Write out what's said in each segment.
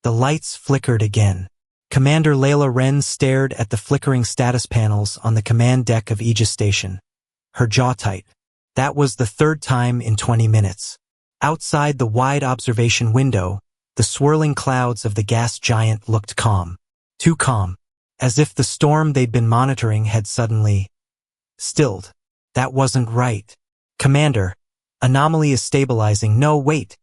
The lights flickered again. Commander Layla Wren stared at the flickering status panels on the command deck of Aegis Station, her jaw tight. That was the third time in 20 minutes. Outside the wide observation window, the swirling clouds of the gas giant looked calm. Too calm. As if the storm they'd been monitoring had suddenly stilled. That wasn't right. Commander, anomaly is stabilizing. No, wait.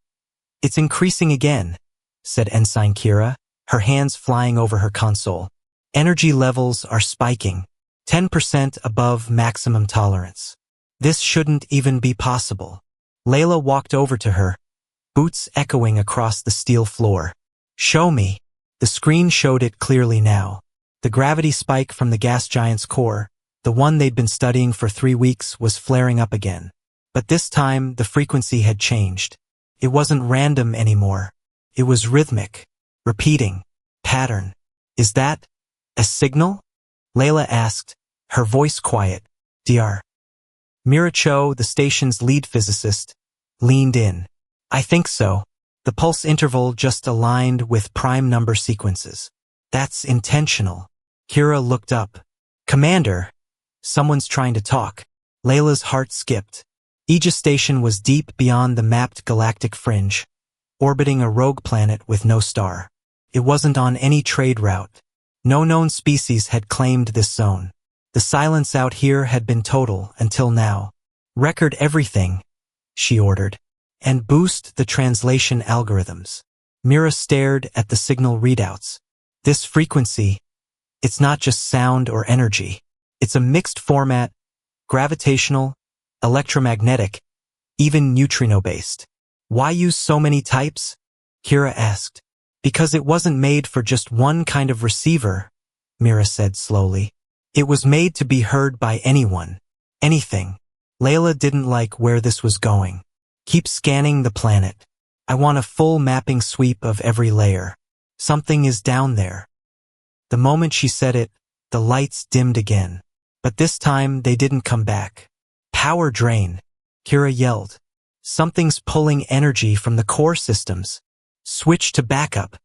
It's increasing again, said Ensign Kira, her hands flying over her console. Energy levels are spiking, 10% above maximum tolerance. This shouldn't even be possible. Layla walked over to her, boots echoing across the steel floor. Show me. The screen showed it clearly now. The gravity spike from the gas giant's core, the one they'd been studying for 3 weeks, was flaring up again. But this time, the frequency had changed. It wasn't random anymore. It was rhythmic, repeating, pattern. Is that a signal? Layla asked, her voice quiet. Dr. Mira Cho, the station's lead physicist, leaned in. I think so. The pulse interval just aligned with prime number sequences. That's intentional. Kira looked up. Commander, someone's trying to talk. Layla's heart skipped. Aegis Station was deep beyond the mapped galactic fringe, orbiting a rogue planet with no star. It wasn't on any trade route. No known species had claimed this zone. The silence out here had been total until now. Record everything, she ordered, and boost the translation algorithms. Mira stared at the signal readouts. This frequency, it's not just sound or energy. It's a mixed format, gravitational, electromagnetic, even neutrino-based. Why use so many types? Kira asked. Because it wasn't made for just one kind of receiver, Mira said slowly. It was made to be heard by anyone, anything. Layla didn't like where this was going. Keep scanning the planet. I want a full mapping sweep of every layer. Something is down there. The moment she said it, the lights dimmed again. But this time they didn't come back. Power drain, Kira yelled. Something's pulling energy from the core systems. Switch to backup.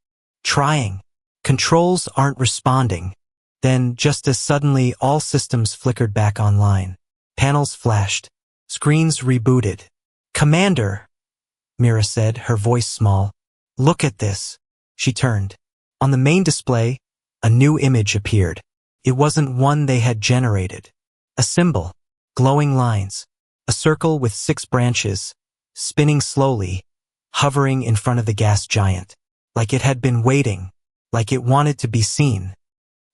Trying. Controls aren't responding. Then, just as suddenly, all systems flickered back online. Panels flashed. Screens rebooted. Commander, Mira said, her voice small. Look at this. She turned. On the main display, a new image appeared. It wasn't one they had generated. A symbol. Glowing lines. A circle with 6 branches, spinning slowly, hovering in front of the gas giant. Like it had been waiting. Like it wanted to be seen.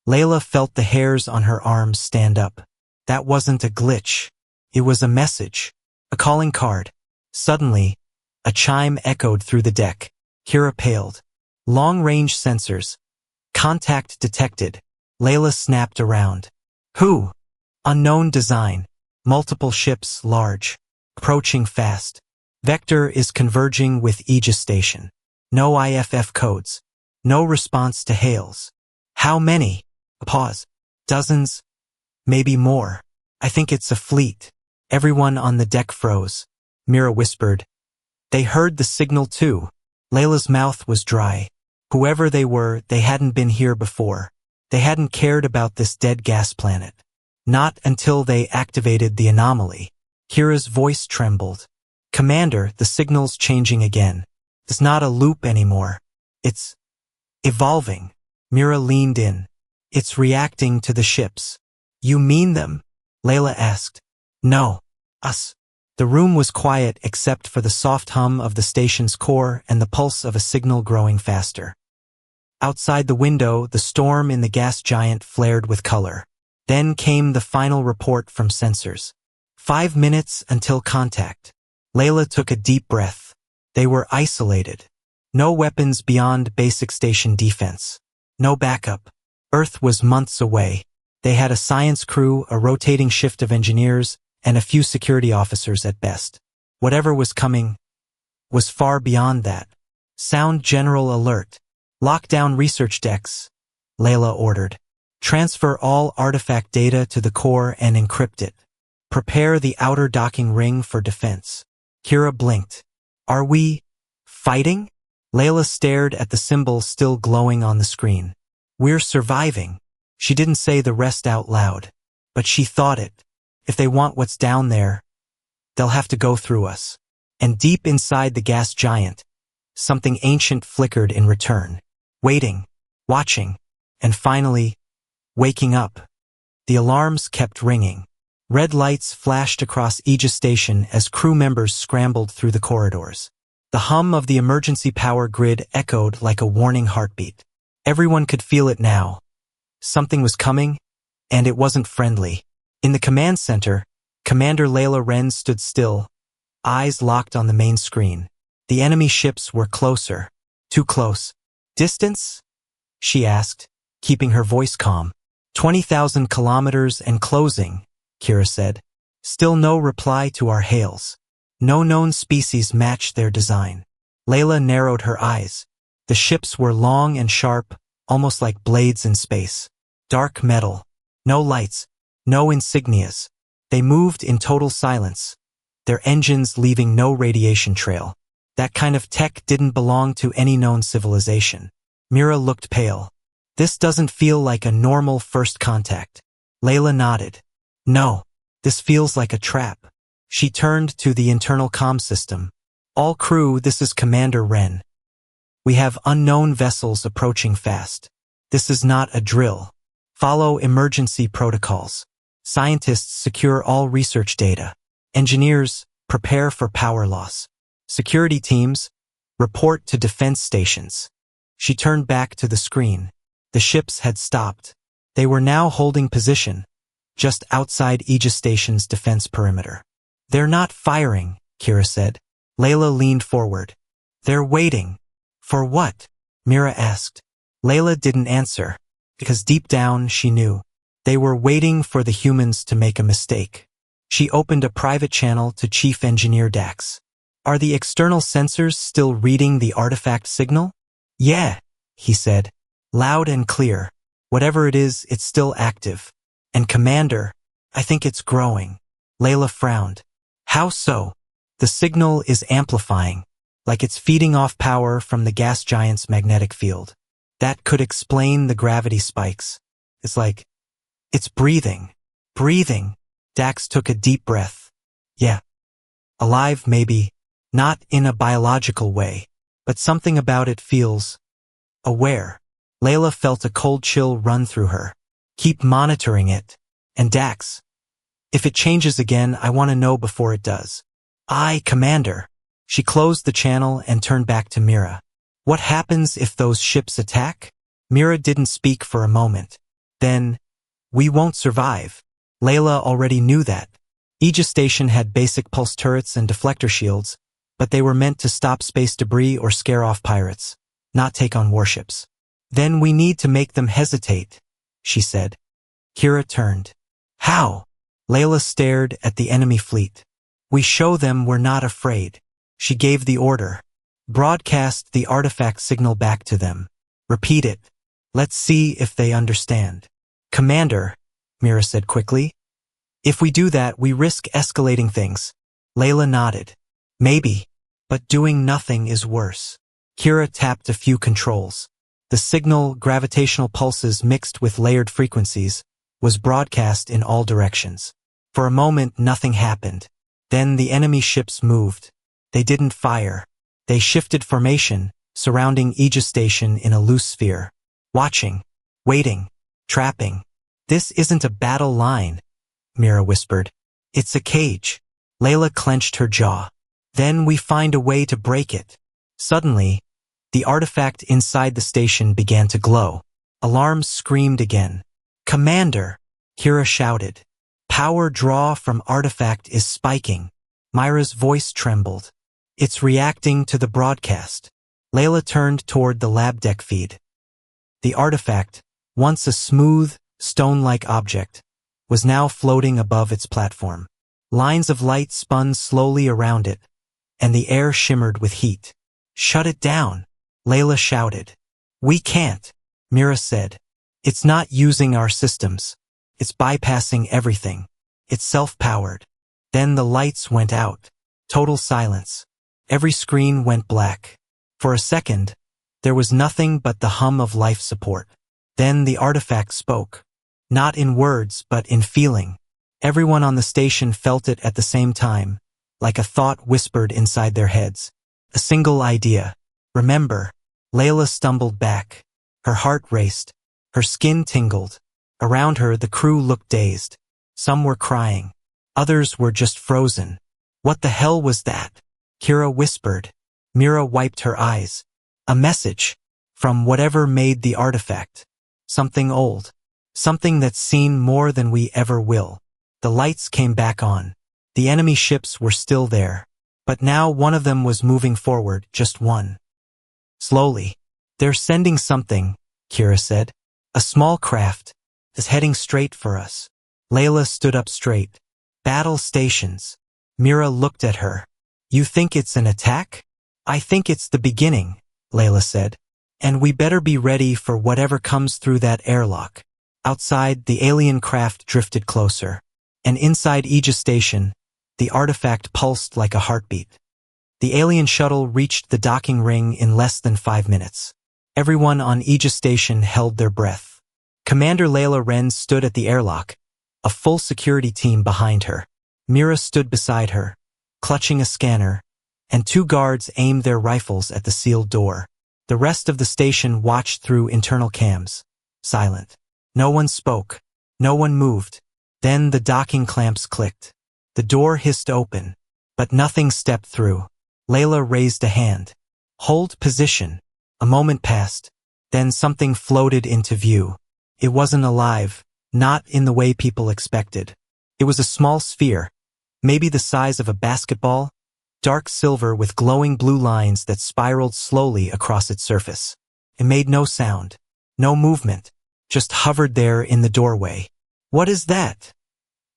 Layla felt the hairs on her arms stand up. That wasn't a glitch. It was a message. A calling card. Suddenly, a chime echoed through the deck. Kira paled. Long-range sensors. Contact detected. Layla snapped around. Who? Unknown design. Multiple ships large. Approaching fast. Vector is converging with Aegis Station. No IFF codes. No response to hails. How many? A pause. Dozens. Maybe more. I think it's a fleet. Everyone on the deck froze. Mira whispered. They heard the signal too. Layla's mouth was dry. Whoever they were, they hadn't been here before. They hadn't cared about this dead gas planet. Not until they activated the anomaly. Kira's voice trembled. Commander, the signal's changing again. It's not a loop anymore. It's evolving. Mira leaned in. It's reacting to the ships. You mean them? Layla asked. No. Us. The room was quiet except for the soft hum of the station's core and the pulse of a signal growing faster. Outside the window, the storm in the gas giant flared with color. Then came the final report from sensors. 5 minutes until contact. Layla took a deep breath. They were isolated. No weapons beyond basic station defense. No backup. Earth was months away. They had a science crew, a rotating shift of engineers, and a few security officers at best. Whatever was coming was far beyond that. Sound general alert. Lock down research decks, Layla ordered. Transfer all artifact data to the core and encrypt it. Prepare the outer docking ring for defense. Kira blinked. Are we fighting? Layla stared at the symbol still glowing on the screen. We're surviving. She didn't say the rest out loud, but she thought it. If they want what's down there, they'll have to go through us. And deep inside the gas giant, something ancient flickered in return. Waiting, watching, and finally, waking up. The alarms kept ringing. Red lights flashed across Aegis Station as crew members scrambled through the corridors. The hum of the emergency power grid echoed like a warning heartbeat. Everyone could feel it now. Something was coming, and it wasn't friendly. In the command center, Commander Layla Wren stood still, eyes locked on the main screen. The enemy ships were closer. Too close. Distance? She asked, keeping her voice calm. 20,000 kilometers and closing, Kira said. Still no reply to our hails. No known species matched their design. Layla narrowed her eyes. The ships were long and sharp, almost like blades in space. Dark metal. No lights. No insignias. They moved in total silence, their engines leaving no radiation trail. That kind of tech didn't belong to any known civilization. Mira looked pale. This doesn't feel like a normal first contact. Layla nodded. No, this feels like a trap. She turned to the internal comm system. All crew, this is Commander Wren. We have unknown vessels approaching fast. This is not a drill. Follow emergency protocols. Scientists secure all research data. Engineers, prepare for power loss. Security teams, report to defense stations. She turned back to the screen. The ships had stopped. They were now holding position, just outside Aegis Station's defense perimeter. They're not firing, Kira said. Layla leaned forward. They're waiting. For what? Mira asked. Layla didn't answer, because deep down she knew. They were waiting for the humans to make a mistake. She opened a private channel to Chief Engineer Dax. Are the external sensors still reading the artifact signal? Yeah, he said. Loud and clear. Whatever it is, it's still active. And Commander, I think it's growing. Layla frowned. How so? The signal is amplifying, like it's feeding off power from the gas giant's magnetic field. That could explain the gravity spikes. It's breathing. Breathing. Dax took a deep breath. Yeah. Alive, maybe. Not in a biological way, but something about it feels aware. Layla felt a cold chill run through her. Keep monitoring it. And Dax, if it changes again, I want to know before it does. Aye, Commander. She closed the channel and turned back to Mira. What happens if those ships attack? Mira didn't speak for a moment. Then, we won't survive. Layla already knew that. Aegis Station had basic pulse turrets and deflector shields, but they were meant to stop space debris or scare off pirates, not take on warships. Then we need to make them hesitate, she said. Kira turned. How? Layla stared at the enemy fleet. We show them we're not afraid. She gave the order. Broadcast the artifact signal back to them. Repeat it. Let's see if they understand. Commander, Mira said quickly. If we do that, we risk escalating things. Layla nodded. Maybe, but doing nothing is worse. Kira tapped a few controls. The signal, gravitational pulses mixed with layered frequencies, was broadcast in all directions. For a moment, nothing happened. Then the enemy ships moved. They didn't fire. They shifted formation, surrounding Aegis Station in a loose sphere. Watching, waiting, trapping. This isn't a battle line, Mira whispered. It's a cage. Layla clenched her jaw. Then we find a way to break it. Suddenly, the artifact inside the station began to glow. Alarms screamed again. Commander, Kira shouted. Power draw from artifact is spiking. Myra's voice trembled. It's reacting to the broadcast. Layla turned toward the lab deck feed. The artifact, once a smooth, stone-like object, was now floating above its platform. Lines of light spun slowly around it, and the air shimmered with heat. Shut it down, Layla shouted. We can't, Mira said. It's not using our systems. It's bypassing everything. It's self-powered. Then the lights went out. Total silence. Every screen went black. For a second, there was nothing but the hum of life support. Then the artifact spoke. Not in words, but in feeling. Everyone on the station felt it at the same time, like a thought whispered inside their heads. A single idea. Remember. Layla stumbled back. Her heart raced. Her skin tingled. Around her, the crew looked dazed. Some were crying. Others were just frozen. What the hell was that? Kira whispered. Mira wiped her eyes. A message. From whatever made the artifact. Something old. Something that's seen more than we ever will. The lights came back on. The enemy ships were still there. But now one of them was moving forward, just one. Slowly. They're sending something, Kira said. A small craft is heading straight for us. Layla stood up straight. Battle stations. Mira looked at her. You think it's an attack? I think it's the beginning, Layla said. And we better be ready for whatever comes through that airlock. Outside, the alien craft drifted closer. And inside Aegis Station, the artifact pulsed like a heartbeat. The alien shuttle reached the docking ring in less than 5 minutes. Everyone on Aegis Station held their breath. Commander Layla Wren stood at the airlock, a full security team behind her. Mira stood beside her, clutching a scanner, and 2 guards aimed their rifles at the sealed door. The rest of the station watched through internal cams, silent. No one spoke. No one moved. Then the docking clamps clicked. The door hissed open, but nothing stepped through. Layla raised a hand. Hold position. A moment passed. Then something floated into view. It wasn't alive, not in the way people expected. It was a small sphere, maybe the size of a basketball, dark silver with glowing blue lines that spiraled slowly across its surface. It made no sound, no movement, just hovered there in the doorway. What is that?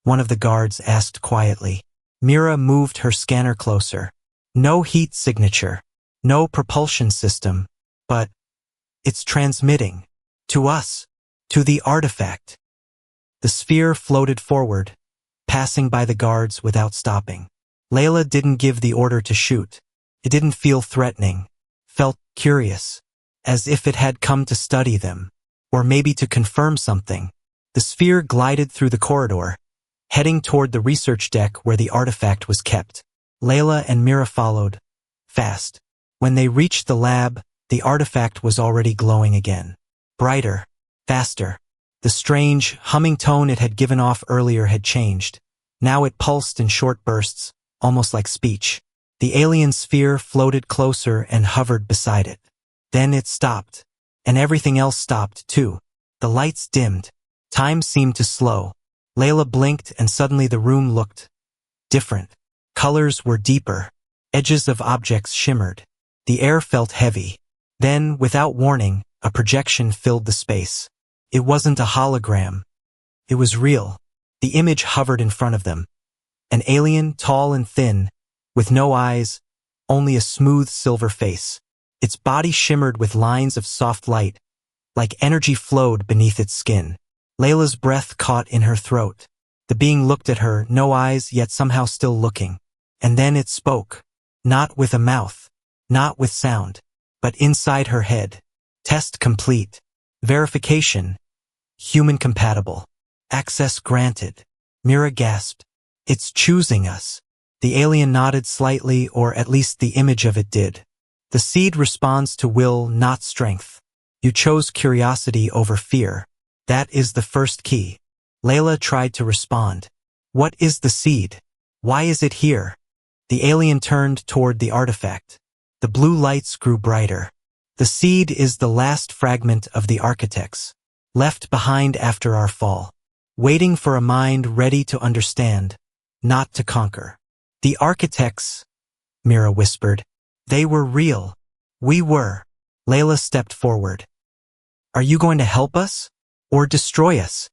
One of the guards asked quietly. Mira moved her scanner closer. No heat signature, no propulsion system, but it's transmitting. To us. To the artifact. The sphere floated forward, passing by the guards without stopping. Layla didn't give the order to shoot. It didn't feel threatening. Felt curious. As if it had come to study them. Or maybe to confirm something. The sphere glided through the corridor, heading toward the research deck where the artifact was kept. Layla and Mira followed, fast. When they reached the lab, the artifact was already glowing again. Brighter, faster. The strange, humming tone it had given off earlier had changed. Now it pulsed in short bursts, almost like speech. The alien sphere floated closer and hovered beside it. Then it stopped. And everything else stopped, too. The lights dimmed. Time seemed to slow. Layla blinked and suddenly the room looked different. Colors were deeper. Edges of objects shimmered. The air felt heavy. Then, without warning, a projection filled the space. It wasn't a hologram. It was real. The image hovered in front of them. An alien, tall and thin, with no eyes, only a smooth silver face. Its body shimmered with lines of soft light, like energy flowed beneath its skin. Layla's breath caught in her throat. The being looked at her, no eyes, yet somehow still looking. And then it spoke. Not with a mouth. Not with sound. But inside her head. Test complete. Verification. Human compatible. Access granted. Mira gasped. It's choosing us. The alien nodded slightly, or at least the image of it did. The seed responds to will, not strength. You chose curiosity over fear. That is the first key. Layla tried to respond. What is the seed? Why is it here? The alien turned toward the artifact. The blue lights grew brighter. The seed is the last fragment of the architects, left behind after our fall, waiting for a mind ready to understand, not to conquer. The architects, Mira whispered. They were real. We were. Layla stepped forward. Are you going to help us? Or destroy us?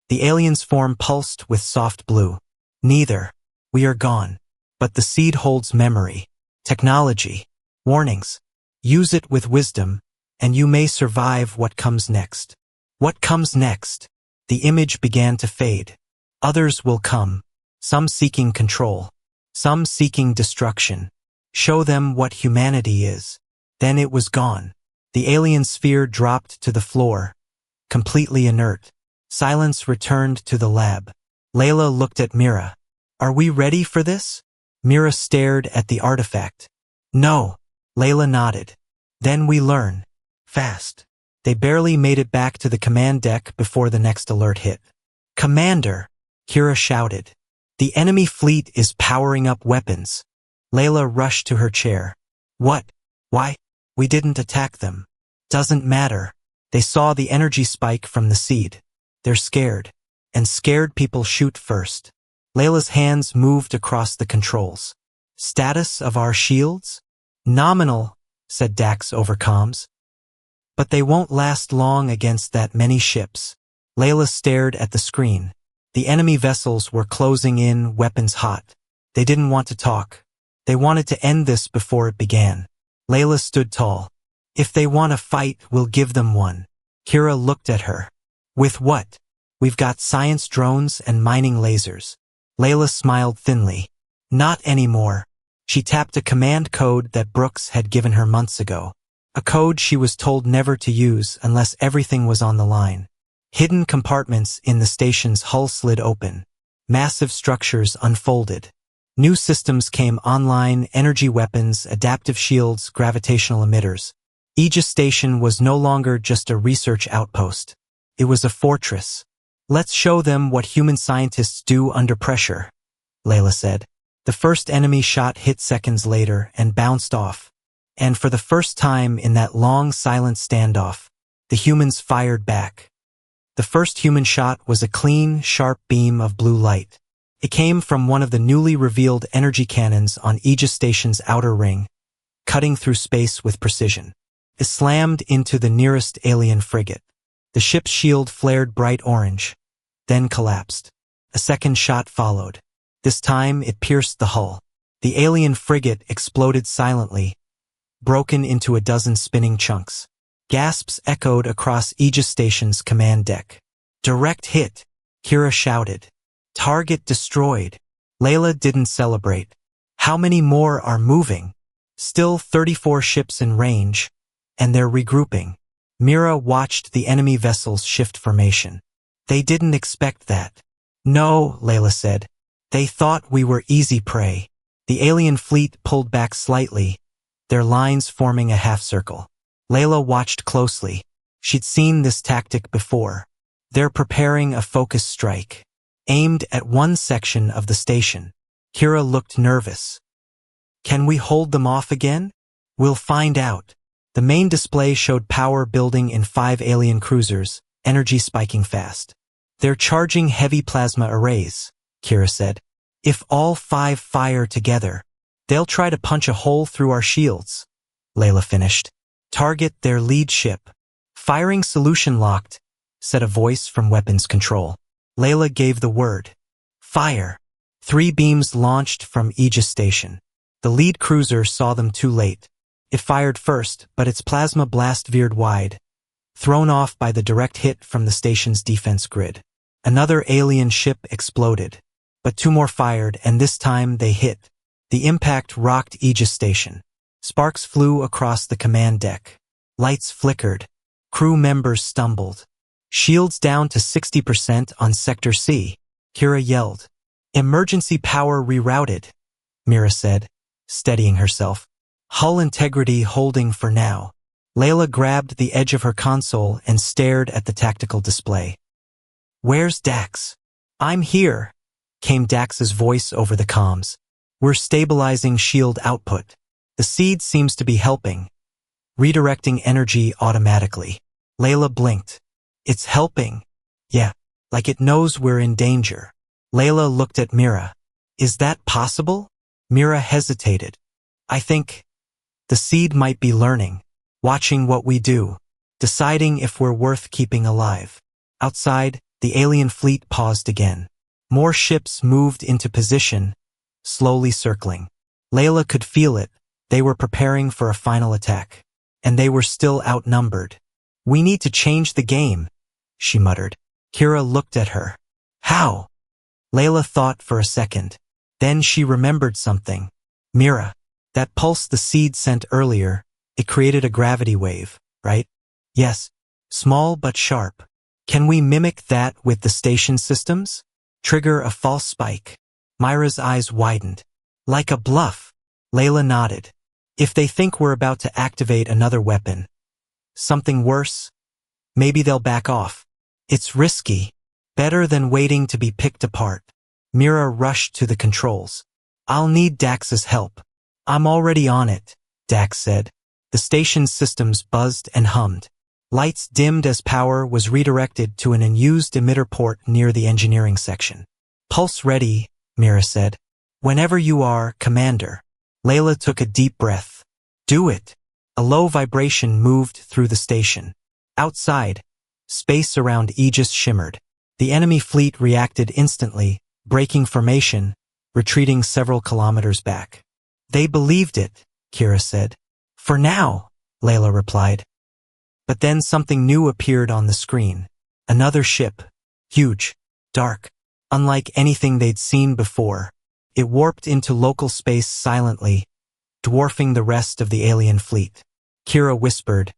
The alien's form pulsed with soft blue. Neither. We are gone. But the seed holds memory, technology, warnings. Use it with wisdom, and you may survive what comes next. What comes next? The image began to fade. Others will come, some seeking control, some seeking destruction. Show them what humanity is. Then it was gone. The alien sphere dropped to the floor, completely inert. Silence returned to the lab. Layla looked at Mira. Are we ready for this? Mira stared at the artifact. No. Layla nodded. Then we learn. Fast. They barely made it back to the command deck before the next alert hit. Commander! Kira shouted. The enemy fleet is powering up weapons. Layla rushed to her chair. What? Why? We didn't attack them. Doesn't matter. They saw the energy spike from the seed. They're scared. And scared people shoot first. Layla's hands moved across the controls. Status of our shields? Nominal, said Dax over comms. But they won't last long against that many ships. Layla stared at the screen. The enemy vessels were closing in, weapons hot. They didn't want to talk. They wanted to end this before it began. Layla stood tall. If they want a fight, we'll give them one. Kira looked at her. With what? We've got science drones and mining lasers. Layla smiled thinly. Not anymore. She tapped a command code that Brooks had given her months ago. A code she was told never to use unless everything was on the line. Hidden compartments in the station's hull slid open. Massive structures unfolded. New systems came online: energy weapons, adaptive shields, gravitational emitters. Aegis Station was no longer just a research outpost. It was a fortress. Let's show them what human scientists do under pressure, Layla said. The first enemy shot hit seconds later and bounced off. And for the first time in that long, silent standoff, the humans fired back. The first human shot was a clean, sharp beam of blue light. It came from one of the newly revealed energy cannons on Aegis Station's outer ring, cutting through space with precision. It slammed into the nearest alien frigate. The ship's shield flared bright orange, then collapsed. A second shot followed. This time it pierced the hull. The alien frigate exploded silently, broken into a dozen spinning chunks. Gasps echoed across Aegis Station's command deck. Direct hit, Kira shouted. Target destroyed. Layla didn't celebrate. How many more are moving? Still 34 ships in range, and they're regrouping. Mira watched the enemy vessels shift formation. They didn't expect that. No, Layla said. They thought we were easy prey. The alien fleet pulled back slightly, their lines forming a half-circle. Layla watched closely. She'd seen this tactic before. They're preparing a focus strike, aimed at one section of the station. Kira looked nervous. Can we hold them off again? We'll find out. The main display showed power building in 5 alien cruisers, energy spiking fast. They're charging heavy plasma arrays, Kira said. If all 5 fire together, they'll try to punch a hole through our shields. Layla finished. Target their lead ship. Firing solution locked, said a voice from weapons control. Layla gave the word. Fire. 3 beams launched from Aegis Station. The lead cruiser saw them too late. It fired first, but its plasma blast veered wide, thrown off by the direct hit from the station's defense grid. Another alien ship exploded, but 2 more fired, and this time they hit. The impact rocked Aegis Station. Sparks flew across the command deck. Lights flickered. Crew members stumbled. Shields down to 60% on Sector C. Kira yelled. Emergency power rerouted, Mira said, steadying herself. Hull integrity holding for now. Layla grabbed the edge of her console and stared at the tactical display. Where's Dax? I'm here, came Dax's voice over the comms. We're stabilizing shield output. The seed seems to be helping, redirecting energy automatically. Layla blinked. It's helping. Yeah, like it knows we're in danger. Layla looked at Mira. Is that possible? Mira hesitated. I think the seed might be learning, watching what we do, deciding if we're worth keeping alive. Outside, the alien fleet paused again. More ships moved into position, slowly circling. Layla could feel it. They were preparing for a final attack. And they were still outnumbered. We need to change the game, she muttered. Kira looked at her. How? Layla thought for a second. Then she remembered something. Mira, that pulse the seed sent earlier, It created a gravity wave, right? Yes. Small but sharp. Can we mimic that with the station systems? Trigger a false spike. Myra's eyes widened. Like a bluff. Layla nodded. If they think we're about to activate another weapon, something worse, maybe they'll back off. It's risky. Better than waiting to be picked apart. Mira rushed to the controls. I'll need Dax's help. I'm already on it, Dax said. The station's systems buzzed and hummed. Lights dimmed as power was redirected to an unused emitter port near the engineering section. Pulse ready, Mira said. Whenever you are, Commander. Layla took a deep breath. Do it. A low vibration moved through the station. Outside, space around Aegis shimmered. The enemy fleet reacted instantly, breaking formation, retreating several kilometers back. They believed it, Kira said. For now, Layla replied. But then something new appeared on the screen. Another ship. Huge. Dark. Unlike anything they'd seen before. It warped into local space silently, dwarfing the rest of the alien fleet. Kira whispered.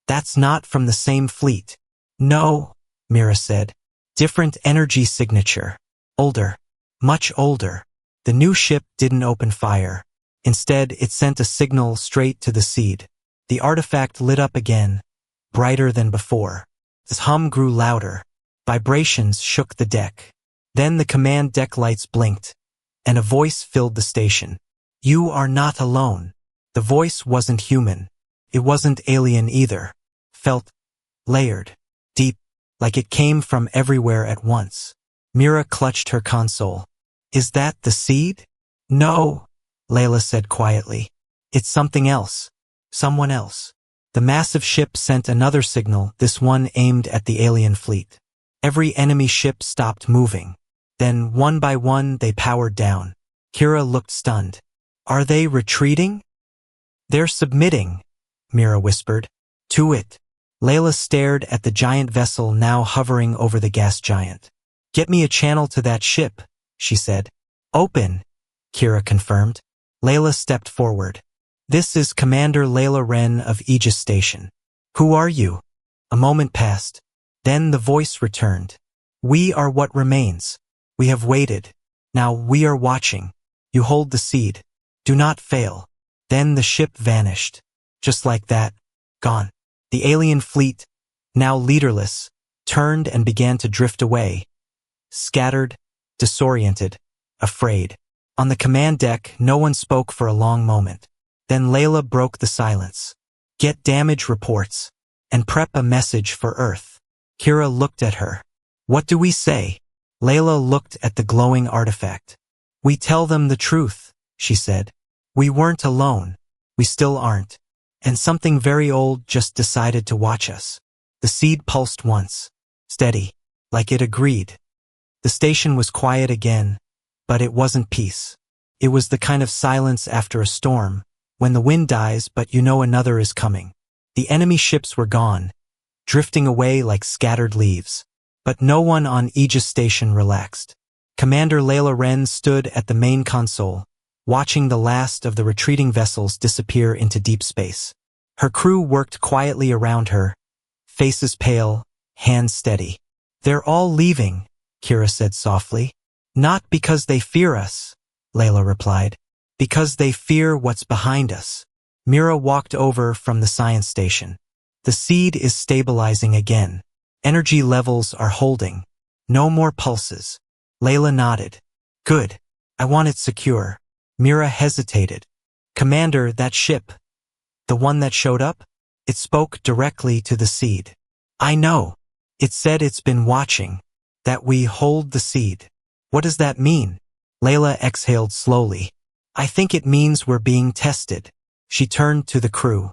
That's not from the same fleet. No, Mira said. Different energy signature. Older. Much older. The new ship didn't open fire. Instead, it sent a signal straight to the seed. The artifact lit up again, brighter than before. The hum grew louder. Vibrations shook the deck. Then the command deck lights blinked, and a voice filled the station. You are not alone. The voice wasn't human. It wasn't alien either. Felt layered, deep, like it came from everywhere at once. Mira clutched her console. Is that the seed? No, Layla said quietly. It's something else. Someone else. The massive ship sent another signal, this one aimed at the alien fleet. Every enemy ship stopped moving. Then, one by one, they powered down. Kira looked stunned. Are they retreating? They're submitting, Mira whispered. To it. Layla stared at the giant vessel now hovering over the gas giant. Get me a channel to that ship, she said. Open, Kira confirmed. Layla stepped forward. This is Commander Layla Wren of Aegis Station. Who are you? A moment passed. Then the voice returned. We are what remains. We have waited. Now we are watching. You hold the seed. Do not fail. Then the ship vanished. Just like that. Gone. The alien fleet, now leaderless, turned and began to drift away. Scattered, disoriented, afraid. On the command deck, no one spoke for a long moment. Then Layla broke the silence. Get damage reports, and prep a message for Earth. Kira looked at her. What do we say? Layla looked at the glowing artifact. We tell them the truth, she said. We weren't alone. We still aren't. And something very old just decided to watch us. The seed pulsed once. Steady. Like it agreed. The station was quiet again, but it wasn't peace. It was the kind of silence after a storm, when the wind dies but you know another is coming. The enemy ships were gone, drifting away like scattered leaves. But no one on Aegis Station relaxed. Commander Layla Wren stood at the main console, watching the last of the retreating vessels disappear into deep space. Her crew worked quietly around her, faces pale, hands steady. They're all leaving, Kira said softly. Not because they fear us, Layla replied. Because they fear what's behind us. Mira walked over from the science station. The seed is stabilizing again. Energy levels are holding. No more pulses. Layla nodded. Good. I want it secure. Mira hesitated. Commander, that ship. The one that showed up? It spoke directly to the seed. I know. It said it's been watching. That we hold the seed. What does that mean? Layla exhaled slowly. I think it means we're being tested. She turned to the crew.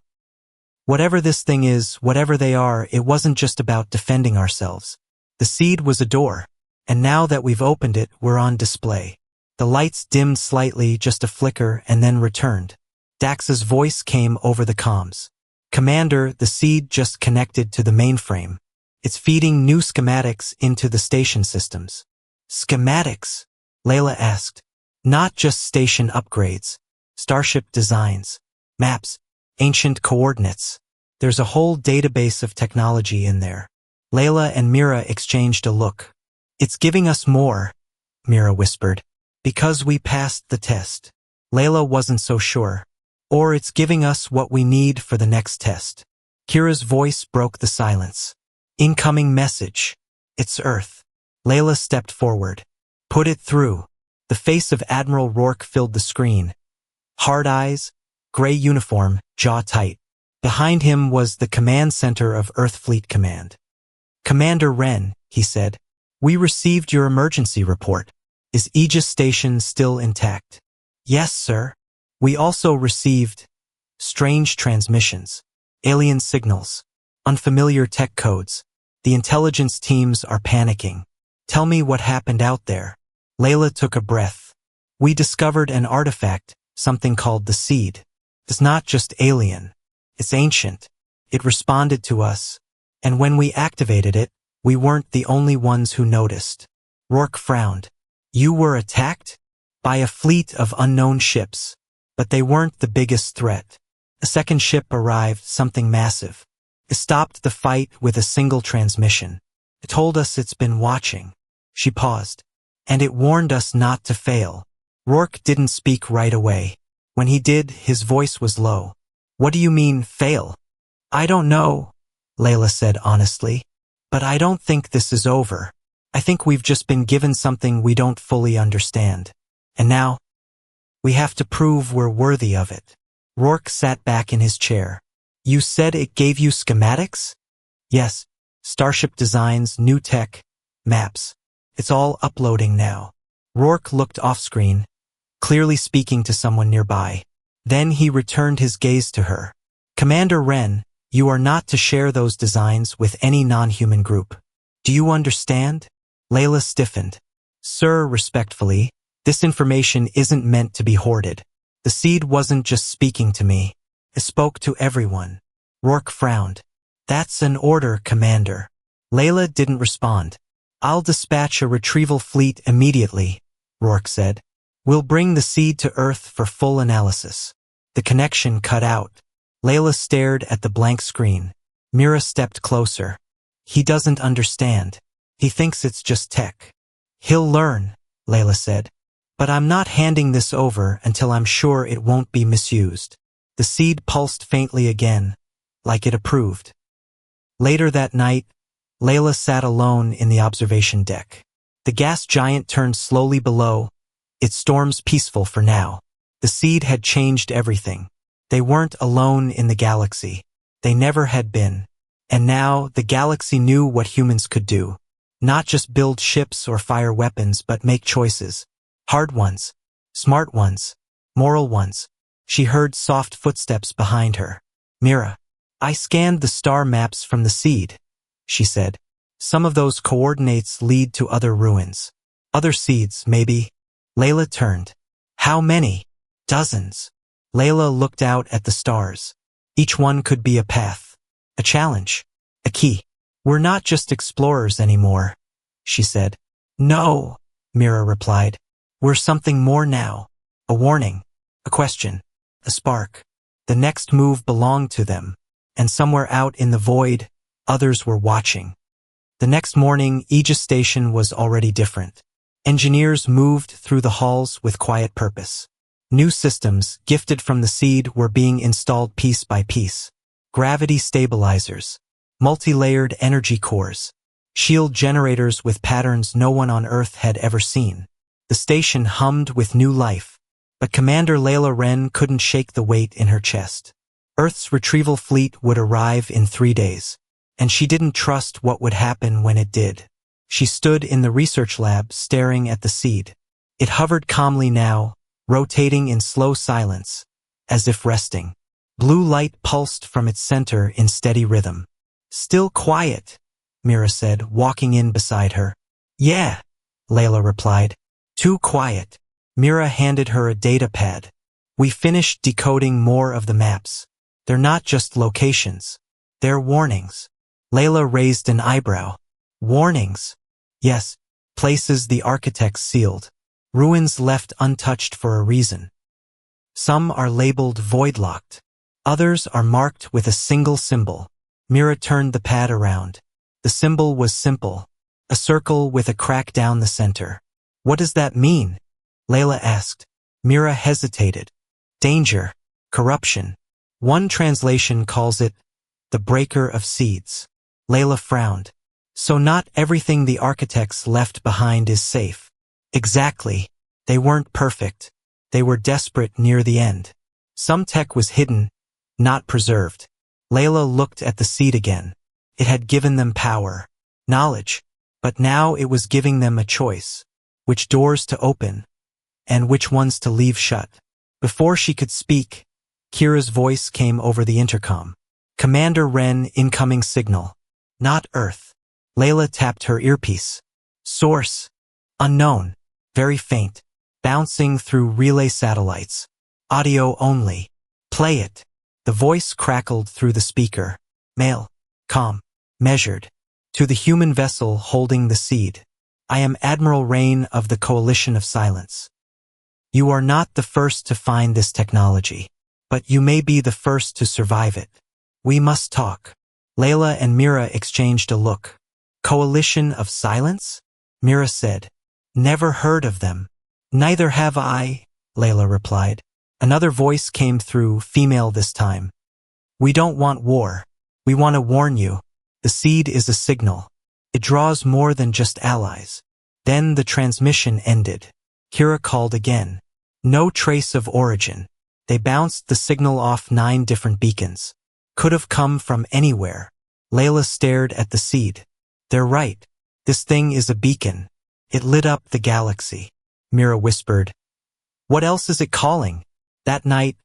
Whatever this thing is, whatever they are, it wasn't just about defending ourselves. The seed was a door, and now that we've opened it, we're on display. The lights dimmed slightly, just a flicker, and then returned. Dax's voice came over the comms. Commander, the seed just connected to the mainframe. It's feeding new schematics into the station systems. Schematics? Layla asked. Not just station upgrades. Starship designs. Maps. Ancient coordinates. There's a whole database of technology in there. Layla and Mira exchanged a look. It's giving us more, Mira whispered. Because we passed the test. Layla wasn't so sure. Or it's giving us what we need for the next test. Kira's voice broke the silence. Incoming message. It's Earth. Layla stepped forward. Put it through. The face of Admiral Rourke filled the screen. Hard eyes, gray uniform, jaw tight. Behind him was the command center of Earth Fleet Command. Commander Wren, he said, we received your emergency report. Is Aegis Station still intact? Yes, sir. We also received strange transmissions, alien signals, unfamiliar tech codes. The intelligence teams are panicking. Tell me what happened out there. Layla took a breath. We discovered an artifact, something called the Seed. It's not just alien. It's ancient. It responded to us. And when we activated it, we weren't the only ones who noticed. Rourke frowned. You were attacked? By a fleet of unknown ships. But they weren't the biggest threat. A second ship arrived, something massive. It stopped the fight with a single transmission. It told us it's been watching. She paused. And it warned us not to fail. Rourke didn't speak right away. When he did, his voice was low. What do you mean, fail? I don't know, Layla said honestly. But I don't think this is over. I think we've just been given something we don't fully understand. And now, we have to prove we're worthy of it. Rourke sat back in his chair. You said it gave you schematics? Yes. Starship designs, new tech, maps. It's all uploading now. Rourke looked off-screen, clearly speaking to someone nearby. Then he returned his gaze to her. Commander Wren, you are not to share those designs with any non-human group. Do you understand? Layla stiffened. Sir, respectfully, this information isn't meant to be hoarded. The Seed wasn't just speaking to me. It spoke to everyone. Rourke frowned. That's an order, Commander. Layla didn't respond. I'll dispatch a retrieval fleet immediately, Rourke said. We'll bring the Seed to Earth for full analysis. The connection cut out. Layla stared at the blank screen. Mira stepped closer. He doesn't understand. He thinks it's just tech. He'll learn, Layla said. But I'm not handing this over until I'm sure it won't be misused. The Seed pulsed faintly again, like it approved. Later that night, Layla sat alone in the observation deck. The gas giant turned slowly below, its storms peaceful for now. The Seed had changed everything. They weren't alone in the galaxy. They never had been. And now the galaxy knew what humans could do. Not just build ships or fire weapons, but make choices. Hard ones. Smart ones. Moral ones. She heard soft footsteps behind her. Mira. I scanned the star maps from the Seed, she said. Some of those coordinates lead to other ruins. Other seeds, maybe. Layla turned. How many? Dozens. Layla looked out at the stars. Each one could be a path. A challenge. A key. We're not just explorers anymore, she said. No, Mira replied. We're something more now. A warning. A question. A spark. The next move belonged to them. And somewhere out in the void, others were watching. The next morning, Aegis Station was already different. Engineers moved through the halls with quiet purpose. New systems, gifted from the Seed, were being installed piece by piece. Gravity stabilizers, multi-layered energy cores, shield generators with patterns no one on Earth had ever seen. The station hummed with new life, but Commander Layla Wren couldn't shake the weight in her chest. Earth's retrieval fleet would arrive in 3 days, and she didn't trust what would happen when it did. She stood in the research lab staring at the Seed. It hovered calmly now, rotating in slow silence, as if resting. Blue light pulsed from its center in steady rhythm. Still quiet, Mira said, walking in beside her. Yeah, Layla replied. Too quiet. Mira handed her a data pad. We finished decoding more of the maps. They're not just locations. They're warnings. Layla raised an eyebrow. Warnings? Yes, places the architects sealed. Ruins left untouched for a reason. Some are labeled void-locked. Others are marked with a single symbol. Mira turned the pad around. The symbol was simple, a circle with a crack down the center. What does that mean? Layla asked. Mira hesitated. Danger, corruption. One translation calls it the breaker of seeds. Layla frowned. So not everything the architects left behind is safe. Exactly. They weren't perfect. They were desperate near the end. Some tech was hidden, not preserved. Layla looked at the seed again. It had given them power, knowledge, but now it was giving them a choice. Which doors to open, and which ones to leave shut. Before she could speak, Kira's voice came over the intercom. Commander Wren, incoming signal. Not Earth. Layla tapped her earpiece. Source. Unknown. Very faint. Bouncing through relay satellites. Audio only. Play it. The voice crackled through the speaker. Mail. Com. Measured. To the human vessel holding the seed. I am Admiral Rain of the Coalition of Silence. You are not the first to find this technology, but you may be the first to survive it. We must talk. Layla and Mira exchanged a look. Coalition of Silence? Mira said. Never heard of them. Neither have I, Layla replied. Another voice came through, female this time. We don't want war. We want to warn you. The seed is a signal. It draws more than just allies. Then the transmission ended. Kira called again. No trace of origin. They bounced the signal off 9 different beacons. Could have come from anywhere. Layla stared at the seed. They're right. This thing is a beacon. It lit up the galaxy. Mira whispered. What else is it calling? That night,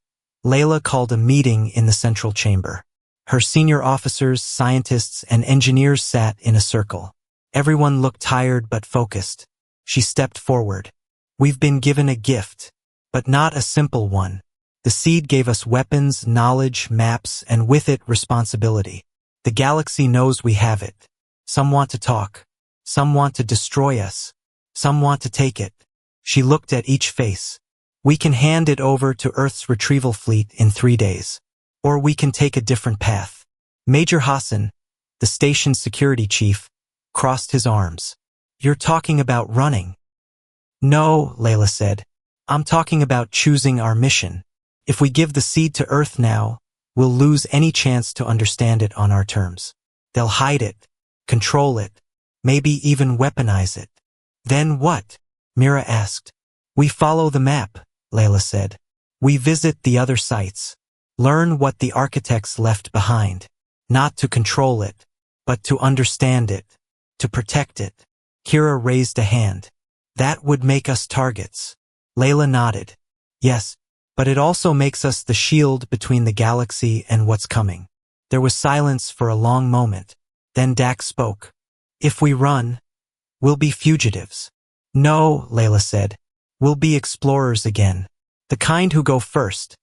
Layla called a meeting in the central chamber. Her senior officers, scientists, and engineers sat in a circle. Everyone looked tired but focused. She stepped forward. We've been given a gift, but not a simple one. The seed gave us weapons, knowledge, maps, and with it, responsibility. The galaxy knows we have it. Some want to talk. Some want to destroy us. Some want to take it. She looked at each face. We can hand it over to Earth's retrieval fleet in 3 days. Or we can take a different path. Major Hassan, the station's security chief, crossed his arms. You're talking about running. No, Layla said. I'm talking about choosing our mission. If we give the seed to Earth now, we'll lose any chance to understand it on our terms. They'll hide it, control it, maybe even weaponize it. Then what? Mira asked. We follow the map, Layla said. We visit the other sites. Learn what the architects left behind. Not to control it, but to understand it, to protect it. Kira raised a hand. That would make us targets. Layla nodded. Yes, but it also makes us the shield between the galaxy and what's coming. There was silence for a long moment. Then Dax spoke. If we run, we'll be fugitives. No, Layla said. We'll be explorers again. The kind who go first,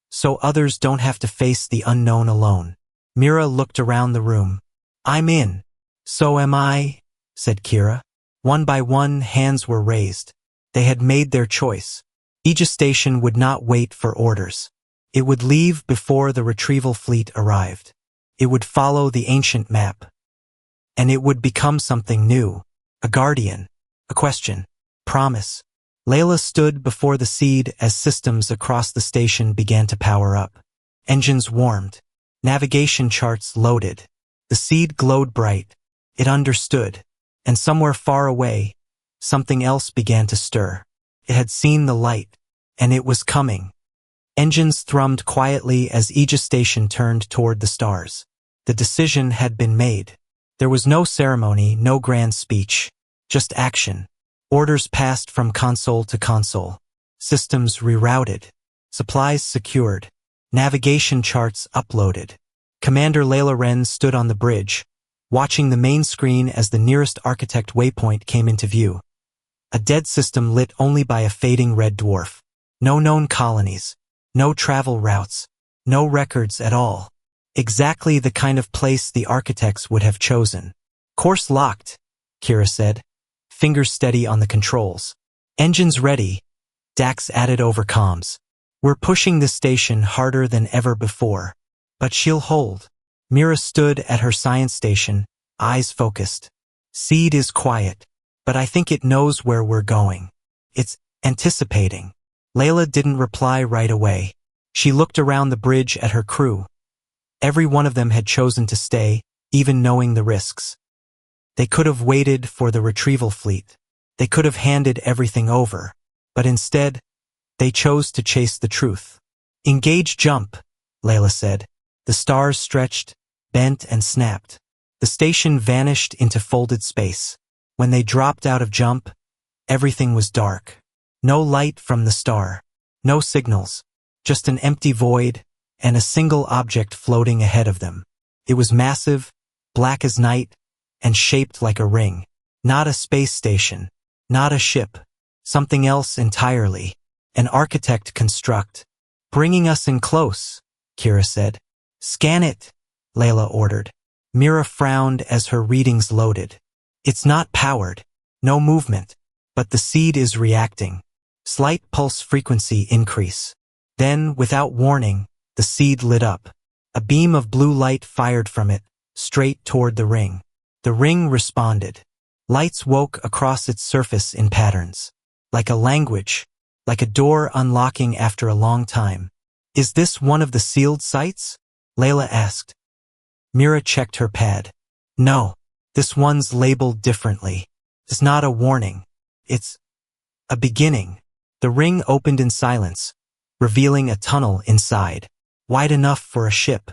so others don't have to face the unknown alone. Mira looked around the room. I'm in. So am I, said Kira. One by one, hands were raised. They had made their choice. Aegis Station would not wait for orders. It would leave before the retrieval fleet arrived. It would follow the ancient map. And it would become something new. A guardian. A question. Promise. Layla stood before the seed as systems across the station began to power up. Engines warmed. Navigation charts loaded. The seed glowed bright. It understood. And somewhere far away, something else began to stir. It had seen the light, and it was coming. Engines thrummed quietly as Aegis Station turned toward the stars. The decision had been made. There was no ceremony, no grand speech, just action. Orders passed from console to console. Systems rerouted. Supplies secured. Navigation charts uploaded. Commander Layla Wren stood on the bridge, watching the main screen as the nearest architect waypoint came into view. A dead system lit only by a fading red dwarf. No known colonies. No travel routes. No records at all. Exactly the kind of place the architects would have chosen. Course locked, Kira said, fingers steady on the controls. Engines ready, Dax added over comms. We're pushing the station harder than ever before. But she'll hold. Mira stood at her science station, eyes focused. Seed is quiet, but I think it knows where we're going. It's anticipating. Layla didn't reply right away. She looked around the bridge at her crew. Every one of them had chosen to stay, even knowing the risks. They could have waited for the retrieval fleet. They could have handed everything over. But instead, they chose to chase the truth. Engage jump, Layla said. The stars stretched, bent and snapped. The station vanished into folded space. When they dropped out of jump, everything was dark. No light from the star. No signals. Just an empty void and a single object floating ahead of them. It was massive, black as night, and shaped like a ring. Not a space station. Not a ship. Something else entirely. An architect construct. Bringing us in close, Kira said. Scan it, Layla ordered. Mira frowned as her readings loaded. It's not powered. No movement. But the seed is reacting. Slight pulse frequency increase. Then, without warning, the seed lit up. A beam of blue light fired from it, straight toward the ring. The ring responded. Lights woke across its surface in patterns. Like a language. Like a door unlocking after a long time. Is this one of the sealed sites? Layla asked. Mira checked her pad. No, this one's labeled differently. It's not a warning. It's a beginning. The ring opened in silence, revealing a tunnel inside, wide enough for a ship.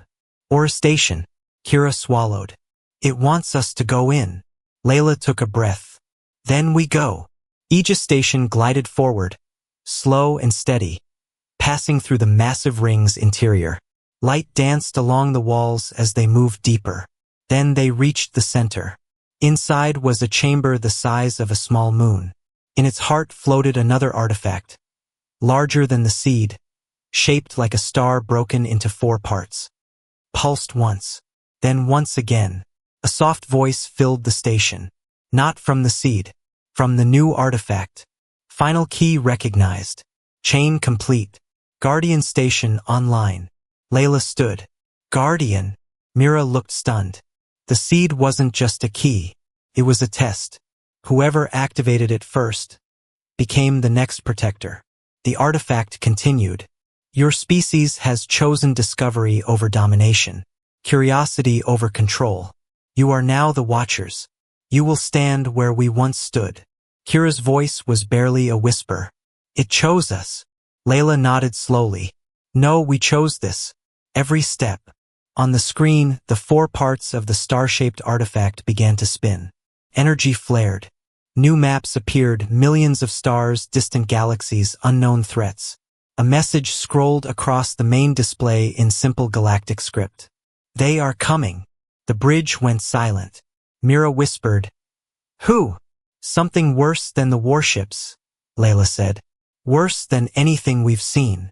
Or a station. Kira swallowed. It wants us to go in. Layla took a breath. Then we go. Aegis Station glided forward, slow and steady, passing through the massive ring's interior. Light danced along the walls as they moved deeper. Then they reached the center. Inside was a chamber the size of a small moon. In its heart floated another artifact, larger than the seed, shaped like a star broken into 4 parts. Pulsed once, then once again. A soft voice filled the station. Not from the seed, from the new artifact. Final key recognized. Chain complete. Guardian station online. Layla stood. Guardian. Mira looked stunned. The seed wasn't just a key. It was a test. Whoever activated it first became the next protector. The artifact continued. Your species has chosen discovery over domination, curiosity over control. You are now the Watchers. You will stand where we once stood. Kira's voice was barely a whisper. It chose us. Layla nodded slowly. No, we chose this. Every step. On the screen, the 4 parts of the star-shaped artifact began to spin. Energy flared. New maps appeared, millions of stars, distant galaxies, unknown threats. A message scrolled across the main display in simple galactic script. They are coming. The bridge went silent. Mira whispered. Who? Something worse than the warships, Layla said. Worse than anything we've seen.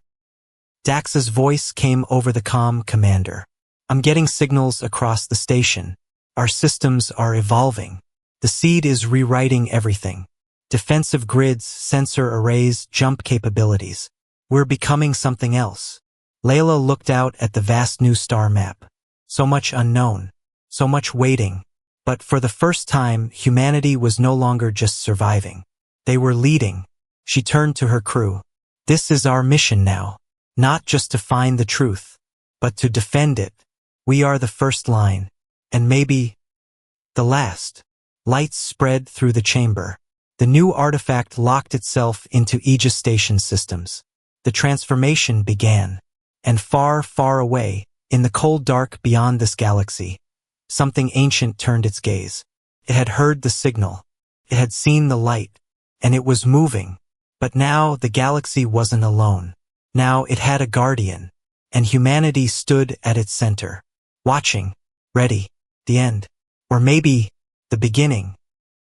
Dax's voice came over the comm. Commander. I'm getting signals across the station. Our systems are evolving. The seed is rewriting everything. Defensive grids, sensor arrays, jump capabilities. We're becoming something else. Layla looked out at the vast new star map. So much unknown. So much waiting. But for the first time, humanity was no longer just surviving. They were leading. She turned to her crew. This is our mission now. Not just to find the truth, but to defend it. We are the first line. And maybe the last. Lights spread through the chamber. The new artifact locked itself into Aegis Station systems. The transformation began. And far, far away, in the cold dark beyond this galaxy, something ancient turned its gaze. It had heard the signal. It had seen the light. And it was moving. But now the galaxy wasn't alone. Now it had a guardian. And humanity stood at its center. Watching. Ready. The end. Or maybe the beginning.